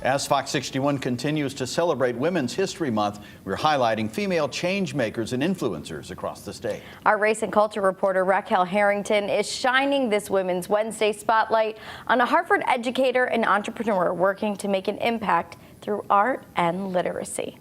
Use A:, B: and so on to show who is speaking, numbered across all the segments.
A: As Fox 61 continues to celebrate Women's History Month, we're highlighting female change makers and influencers across the state.
B: Our race and culture reporter Raquel Harrington is shining this Women's Wednesday spotlight on a Hartford educator and entrepreneur working to make an impact through art and literacy.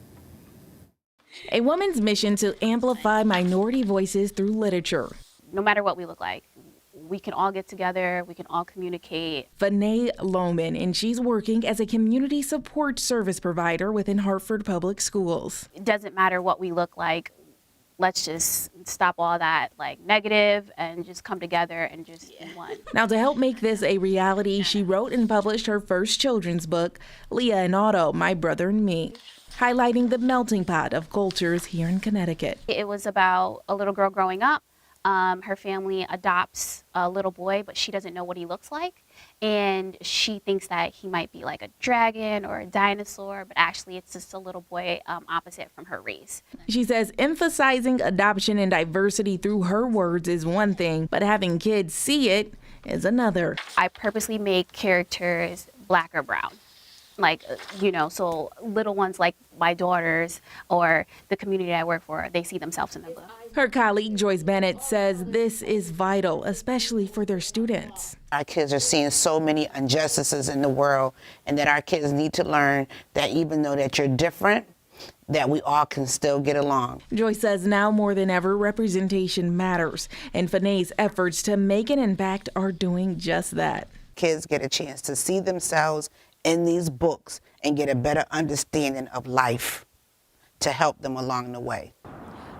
C: A woman's mission to amplify minority voices through literature.
D: No matter what we look like, we can all get together, we can all communicate.
C: Lowman, and she's working as a community support service provider within Hartford Public Schools.
D: It doesn't matter what we look like. Let's just stop all that negative and just come together and just be one.
C: Now, to help make this a reality, she wrote and published her first children's book, Leah and Otto, My Brother and Me, highlighting the melting pot of cultures here in Connecticut.
D: It was about a little girl growing up. Her family adopts a little boy, but she doesn't know what he looks like. And she thinks that he might be like a dragon or a dinosaur, but actually it's just a little boy opposite from her race.
C: She says emphasizing adoption and diversity through her words is one thing, but having kids see it is another.
D: I purposely make characters black or brown. So little ones like my daughters or the community I work for, they see themselves in the book.
C: Her colleague Joyce Bennett says this is vital, especially for their students.
E: Our kids are seeing so many injustices in the world, and that our kids need to learn that even though that you're different, that we all can still get along.
C: Joyce says now more than ever, representation matters, and Fanay's efforts to make an impact are doing just that.
E: Kids get a chance to see themselves in these books and get a better understanding of life to help them along the way.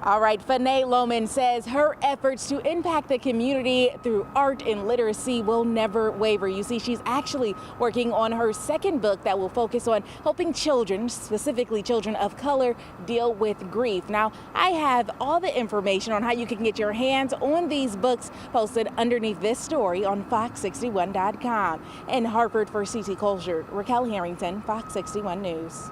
C: All right, Fanay Lowman says her efforts to impact the community through art and literacy will never waver. You see, she's actually working on her second book that will focus on helping children, specifically children of color, deal with grief. Now, I have all the information on how you can get your hands on these books posted underneath this story on fox61.com. In Hartford for CT Culture, Raquel Harrington, Fox 61 News.